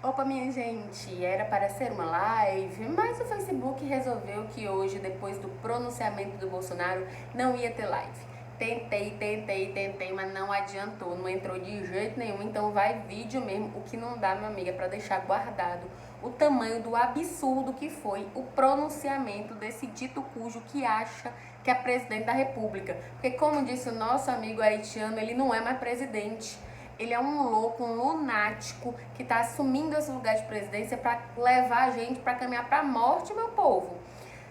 Opa, minha gente, era para ser uma live, mas o Facebook resolveu que hoje, depois do pronunciamento do Bolsonaro, não ia ter live. Tentei, mas não adiantou, não entrou de jeito nenhum, então vai vídeo mesmo, o que não dá, minha amiga, para deixar guardado o tamanho do absurdo que foi o pronunciamento desse dito cujo que acha que é presidente da República. Porque, como disse o nosso amigo haitiano, ele não é mais presidente. Ele é um louco, um lunático que está assumindo esse lugar de presidência para levar a gente para caminhar para a morte, meu povo.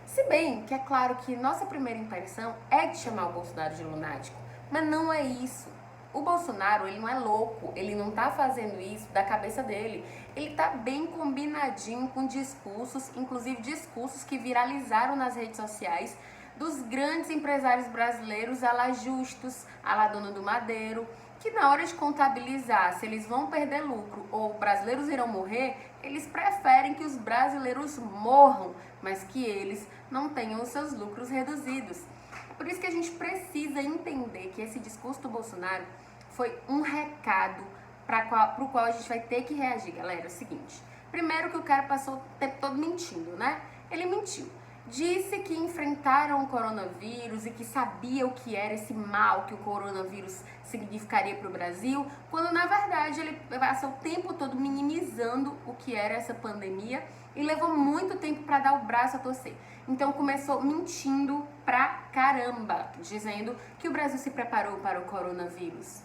Se bem que é claro que nossa primeira impressão é de chamar o Bolsonaro de lunático, mas não é isso. O Bolsonaro, ele não é louco, ele não tá fazendo isso da cabeça dele. Ele tá bem combinadinho com discursos, inclusive discursos que viralizaram nas redes sociais dos grandes empresários brasileiros, a lá Justus, a lá Dona do Madeiro, que na hora de contabilizar se eles vão perder lucro ou brasileiros irão morrer, eles preferem que os brasileiros morram, mas que eles não tenham os seus lucros reduzidos. É por isso que a gente precisa entender que esse discurso do Bolsonaro foi um recado para o qual a gente vai ter que reagir, galera. É o seguinte, primeiro que o cara passou o tempo todo mentindo, né? Ele mentiu. Disse que enfrentaram o coronavírus e que sabia o que era esse mal que o coronavírus significaria para o Brasil, quando na verdade ele passou o tempo todo minimizando o que era essa pandemia e levou muito tempo para dar o braço a torcer. Então começou mentindo pra caramba, dizendo que o Brasil se preparou para o coronavírus.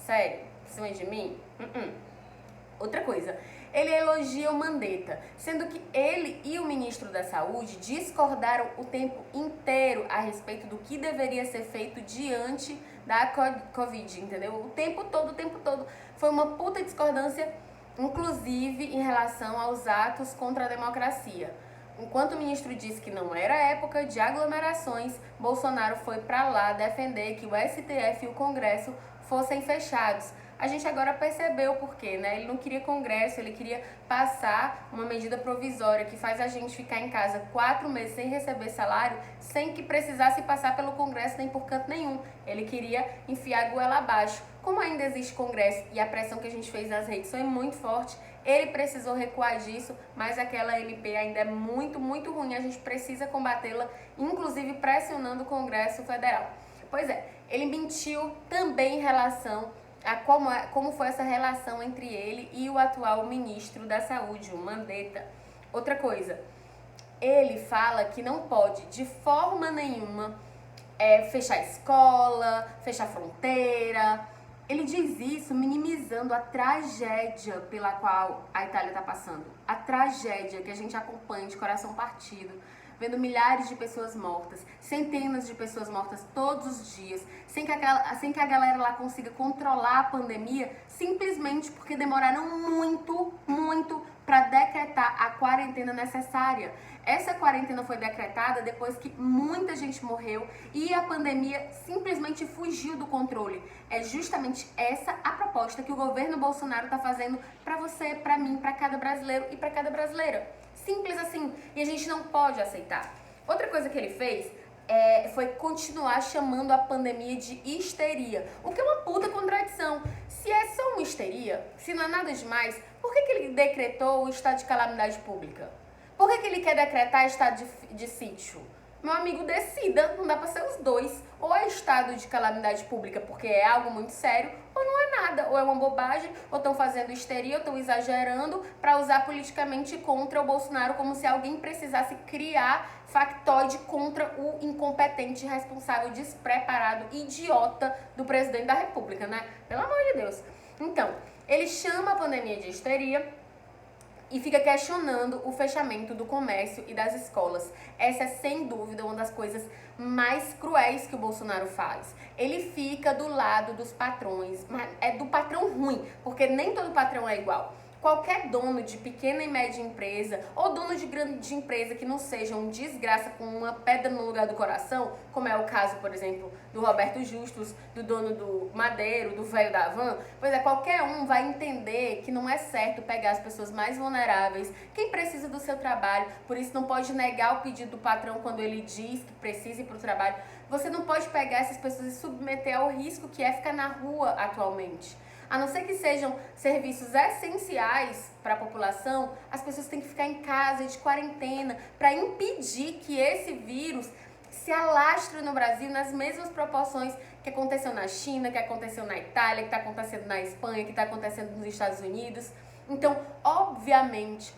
Sério? Em cima de mim? Outra coisa, ele elogia o Mandetta, sendo que ele e o ministro da Saúde discordaram o tempo inteiro a respeito do que deveria ser feito diante da Covid, entendeu? O tempo todo. Foi uma puta discordância, inclusive em relação aos atos contra a democracia. Enquanto o ministro disse que não era época de aglomerações, Bolsonaro foi pra lá defender que o STF e o Congresso fossem fechados. A gente agora percebeu o porquê, né? Ele não queria congresso, ele queria passar uma medida provisória que faz a gente ficar em casa 4 meses sem receber salário, sem que precisasse passar pelo congresso nem por canto nenhum. Ele queria enfiar a goela abaixo. Como ainda existe congresso e a pressão que a gente fez nas redes foi muito forte, ele precisou recuar disso, mas aquela MP ainda é muito ruim. A gente precisa combatê-la, inclusive pressionando o Congresso Federal. Pois é, ele mentiu também em relação a como foi essa relação entre ele e o atual ministro da Saúde, o Mandetta. Outra coisa, ele fala que não pode, de forma nenhuma, fechar escola, fechar fronteira. Ele diz isso minimizando a tragédia pela qual a Itália está passando. A tragédia que a gente acompanha de coração partido, vendo milhares de pessoas mortas, centenas de pessoas mortas todos os dias, sem que a galera lá consiga controlar a pandemia, simplesmente porque demoraram muito para decretar a quarentena necessária. Essa quarentena foi decretada depois que muita gente morreu e a pandemia simplesmente fugiu do controle. É justamente essa a proposta que o governo Bolsonaro está fazendo para você, para mim, para cada brasileiro e para cada brasileira. Simples assim. E a gente não pode aceitar. Outra coisa que ele fez foi continuar chamando a pandemia de histeria, o que é uma puta contradição. Se é só uma histeria, se não é nada demais, por que ele decretou o estado de calamidade pública? Por que ele quer decretar estado de sítio? Meu amigo, decida, não dá pra ser os dois. Ou é estado de calamidade pública porque é algo muito sério, ou não é nada. Ou é uma bobagem, ou estão fazendo histeria, ou estão exagerando pra usar politicamente contra o Bolsonaro, como se alguém precisasse criar factoide contra o incompetente, responsável, despreparado, idiota do presidente da República, né? Pelo amor de Deus. Então, ele chama a pandemia de histeria e fica questionando o fechamento do comércio e das escolas. Essa é, sem dúvida, uma das coisas mais cruéis que o Bolsonaro faz. Ele fica do lado dos patrões, mas é do patrão ruim, porque nem todo patrão é igual. Qualquer dono de pequena e média empresa ou dono de grande empresa que não seja um desgraça com uma pedra no lugar do coração, como é o caso, por exemplo, do Roberto Justus, do dono do Madeiro, do velho da Van, pois é, qualquer um vai entender que não é certo pegar as pessoas mais vulneráveis, quem precisa do seu trabalho, por isso não pode negar o pedido do patrão quando ele diz que precisa ir para o trabalho. Você não pode pegar essas pessoas e submeter ao risco que é ficar na rua atualmente. A não ser que sejam serviços essenciais para a população, as pessoas têm que ficar em casa, de quarentena, para impedir que esse vírus se alastre no Brasil nas mesmas proporções que aconteceu na China, que aconteceu na Itália, que está acontecendo na Espanha, que está acontecendo nos Estados Unidos. Então, obviamente,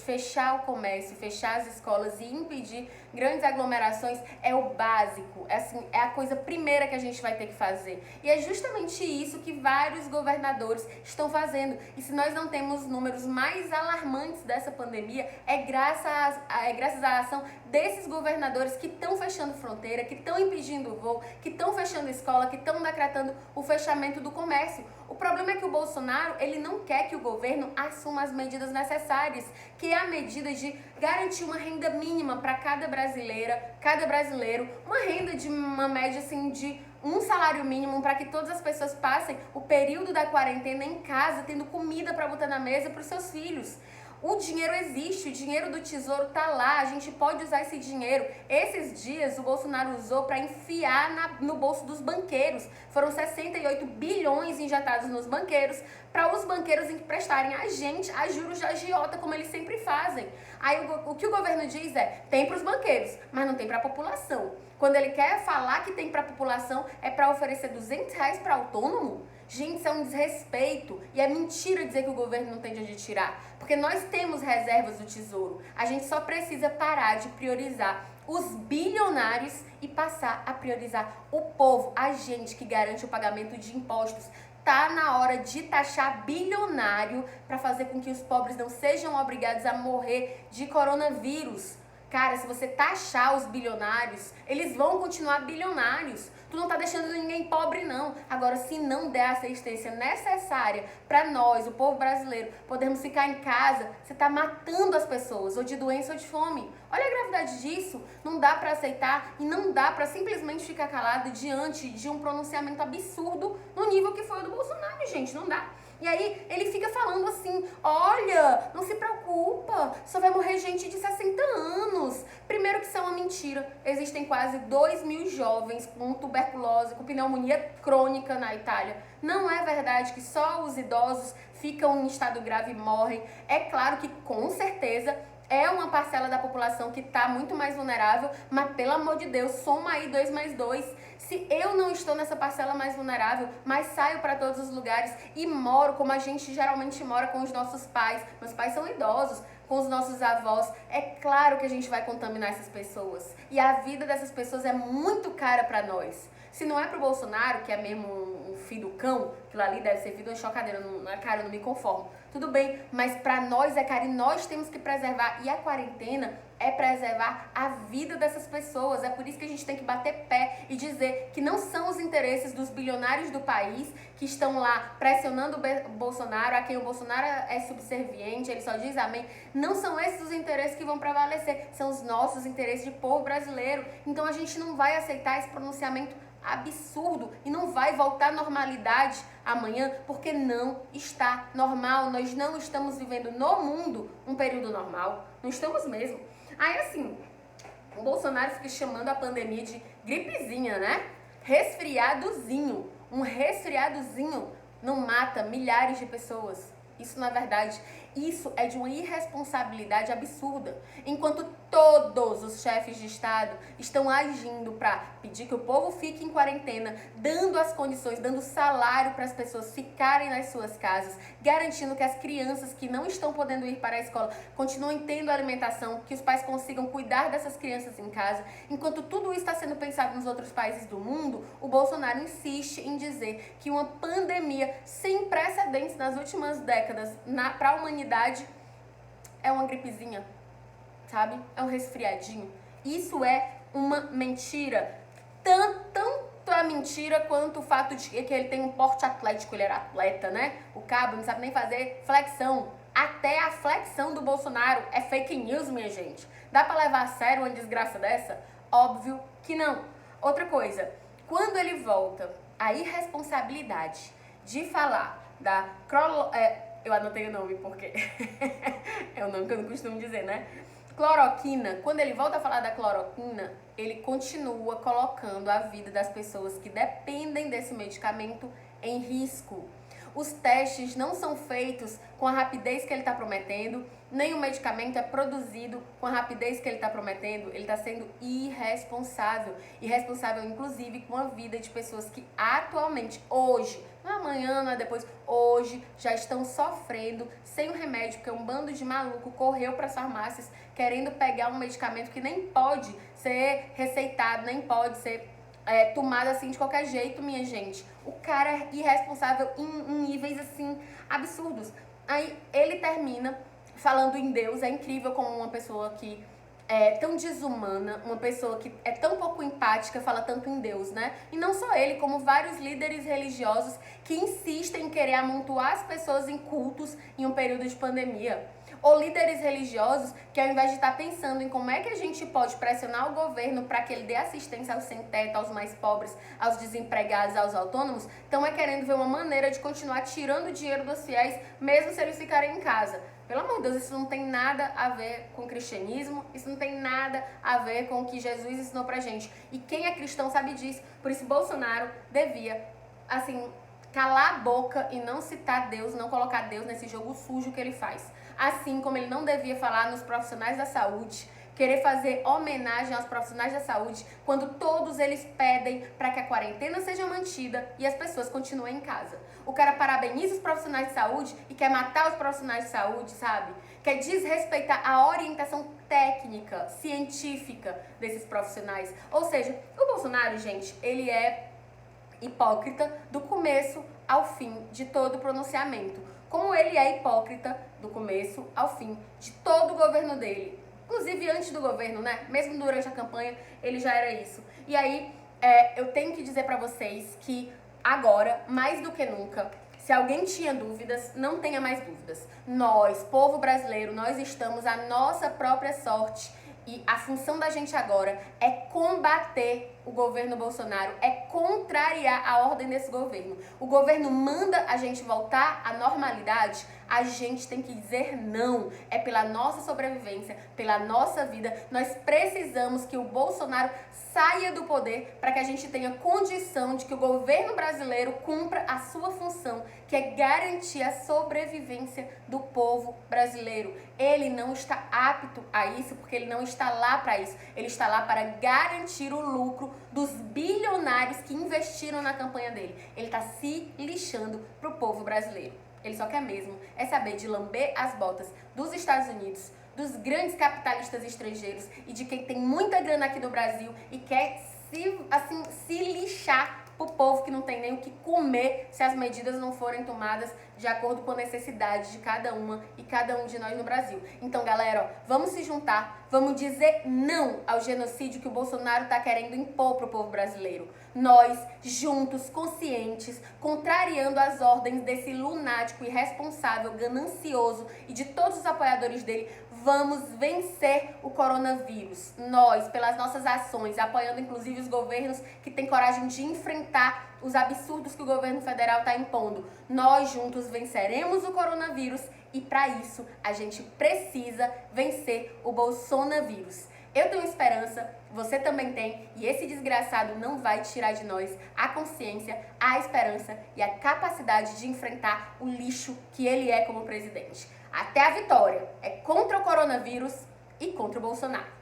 fechar o comércio, fechar as escolas e impedir grandes aglomerações é o básico, é a coisa primeira que a gente vai ter que fazer. E é justamente isso que vários governadores estão fazendo. E se nós não temos números mais alarmantes dessa pandemia, é graças à ação desses governadores que estão fechando fronteira, que estão impedindo o voo, que estão fechando escola, que estão decretando o fechamento do comércio. O problema é que o Bolsonaro, ele não quer que o governo assuma as medidas necessárias, que é a medida de garantir uma renda mínima para cada brasileiro, uma renda de uma média assim de um salário mínimo para que todas as pessoas passem o período da quarentena em casa, tendo comida para botar na mesa para os seus filhos. O dinheiro existe, o dinheiro do tesouro tá lá, a gente pode usar esse dinheiro. Esses dias o Bolsonaro usou para enfiar no bolso dos banqueiros. Foram 68 bilhões injetados nos banqueiros, para os banqueiros emprestarem a gente a juros de agiota, como eles sempre fazem. Aí o que o governo diz é, tem para os banqueiros, mas não tem para a população. Quando ele quer falar que tem para a população, é para oferecer R$200 para autônomo? Gente, isso é um desrespeito. E é mentira dizer que o governo não tem de onde tirar. Porque nós temos reservas do tesouro. A gente só precisa parar de priorizar os bilionários e passar a priorizar o povo, a gente que garante o pagamento de impostos. Tá na hora de taxar bilionário para fazer com que os pobres não sejam obrigados a morrer de coronavírus. Cara, se você taxar os bilionários, eles vão continuar bilionários. Tu não tá deixando ninguém pobre, não. Agora, se não der a assistência necessária para nós, o povo brasileiro, podermos ficar em casa, você tá matando as pessoas, ou de doença ou de fome. Olha a gravidade disso. Não dá para aceitar e não dá para simplesmente ficar calado diante de um pronunciamento absurdo no nível que foi o do Bolsonaro, gente. Não dá. E aí ele fica falando assim, olha, não se preocupa, só vai morrer gente de 60 anos. Primeiro que isso é uma mentira. Existem quase 2.000 jovens com tuberculose, com pneumonia crônica na Itália. Não é verdade que só os idosos ficam em estado grave e morrem. É claro que com certeza é uma parcela da população que está muito mais vulnerável, mas pelo amor de Deus, soma aí 2 mais 2. Se eu não estou nessa parcela mais vulnerável, mas saio para todos os lugares e moro como a gente geralmente mora com os nossos pais, meus pais são idosos, com os nossos avós, é claro que a gente vai contaminar essas pessoas. E a vida dessas pessoas é muito cara para nós. Se não é pro Bolsonaro, que é mesmo um filho do cão, aquilo ali deve ser vida uma chocadeira na cara, eu não me conformo. Tudo bem, mas pra nós é caro e nós temos que preservar. E a quarentena é preservar a vida dessas pessoas. É por isso que a gente tem que bater pé e dizer que não são os interesses dos bilionários do país que estão lá pressionando o Bolsonaro, a quem o Bolsonaro é subserviente, ele só diz amém. Não são esses os interesses que vão prevalecer, são os nossos interesses de povo brasileiro. Então a gente não vai aceitar esse pronunciamento absurdo e não vai voltar à normalidade amanhã, porque não está normal. Nós não estamos vivendo no mundo um período normal, não estamos mesmo. Aí assim, o Bolsonaro fica chamando a pandemia de gripezinha, né? Resfriadozinho. Um resfriadozinho não mata milhares de pessoas. Isso não é verdade. Isso é de uma irresponsabilidade absurda. Enquanto todos os chefes de Estado estão agindo para pedir que o povo fique em quarentena, dando as condições, dando salário para as pessoas ficarem nas suas casas, garantindo que as crianças que não estão podendo ir para a escola continuem tendo alimentação, que os pais consigam cuidar dessas crianças em casa. Enquanto tudo isso está sendo pensado nos outros países do mundo, o Bolsonaro insiste em dizer que uma pandemia sem precedentes nas últimas décadas para a humanidade é uma gripezinha, sabe? É um resfriadinho. Isso é uma mentira. Tanto é mentira quanto o fato de que ele tem um porte atlético, ele era atleta, né? O cabo não sabe nem fazer flexão. Até a flexão do Bolsonaro é fake news, minha gente. Dá pra levar a sério uma desgraça dessa? Óbvio que não. Outra coisa, quando ele volta a irresponsabilidade de falar da eu anotei o nome porque é o nome que eu não costumo dizer, né? Cloroquina, quando ele volta a falar da cloroquina, ele continua colocando a vida das pessoas que dependem desse medicamento em risco. os testes não são feitos com a rapidez que ele está prometendo, nem o medicamento é produzido com a rapidez que ele está prometendo. Ele está sendo irresponsável. Irresponsável, inclusive, com a vida de pessoas que atualmente, hoje, não é amanhã, não é depois, hoje, já estão sofrendo sem o remédio, porque um bando de maluco correu para as farmácias querendo pegar um medicamento que nem pode ser receitado, nem pode ser tomado assim de qualquer jeito, minha gente. O cara é irresponsável em níveis assim absurdos. Aí ele termina falando em Deus. É incrível como uma pessoa que é tão desumana, uma pessoa que é tão pouco empática, fala tanto em Deus, né? E não só ele, como vários líderes religiosos que insistem em querer amontoar as pessoas em cultos em um período de pandemia. Ou líderes religiosos que, ao invés de estar pensando em como é que a gente pode pressionar o governo para que ele dê assistência aos sem-teto, aos mais pobres, aos desempregados, aos autônomos, estão querendo ver uma maneira de continuar tirando o dinheiro dos fiéis, mesmo se eles ficarem em casa. Pelo amor de Deus, isso não tem nada a ver com o cristianismo, isso não tem nada a ver com o que Jesus ensinou pra gente. E quem é cristão sabe disso. Por isso, Bolsonaro devia, assim, calar a boca e não citar Deus, não colocar Deus nesse jogo sujo que ele faz. Assim como ele não devia falar nos profissionais da saúde, querer fazer homenagem aos profissionais da saúde, quando todos eles pedem para que a quarentena seja mantida e as pessoas continuem em casa. O cara parabeniza os profissionais de saúde e quer matar os profissionais de saúde, sabe? Quer desrespeitar a orientação técnica, científica desses profissionais. Ou seja, o Bolsonaro, gente, ele é hipócrita do começo ao fim de todo o pronunciamento. Como ele é hipócrita do começo ao fim de todo o governo dele. Inclusive antes do governo, né? Mesmo durante a campanha, ele já era isso. E aí, eu tenho que dizer pra vocês que agora, mais do que nunca, se alguém tinha dúvidas, não tenha mais dúvidas. Nós, povo brasileiro, nós estamos à nossa própria sorte. E a função da gente agora é combater o governo Bolsonaro, é contrariar a ordem desse governo. O governo manda a gente voltar à normalidade, a gente tem que dizer não. É pela nossa sobrevivência, pela nossa vida. Nós precisamos que o Bolsonaro saia do poder para que a gente tenha condição de que o governo brasileiro cumpra a sua função, que é garantir a sobrevivência do povo brasileiro. Ele não está apto a isso porque ele não está lá para isso. Ele está lá para garantir o lucro dos bilionários que investiram na campanha dele. Ele está se lixando pro povo brasileiro. Ele só quer mesmo saber de lamber as botas dos Estados Unidos, dos grandes capitalistas estrangeiros e de quem tem muita grana aqui no Brasil e quer se lixar pro povo que não tem nem o que comer se as medidas não forem tomadas de acordo com a necessidade de cada uma e cada um de nós no Brasil. Então, galera, ó, vamos se juntar, vamos dizer não ao genocídio que o Bolsonaro tá querendo impor pro povo brasileiro. Nós, juntos, conscientes, contrariando as ordens desse lunático, irresponsável, ganancioso e de todos os apoiadores dele, vamos vencer o coronavírus. Nós, pelas nossas ações, apoiando inclusive os governos que têm coragem de enfrentar os absurdos que o governo federal está impondo. Nós juntos venceremos o coronavírus e para isso a gente precisa vencer o bolsonavírus. Eu tenho esperança, você também tem, e esse desgraçado não vai tirar de nós a consciência, a esperança e a capacidade de enfrentar o lixo que ele é como presidente. Até a vitória é contra o coronavírus e contra o Bolsonaro.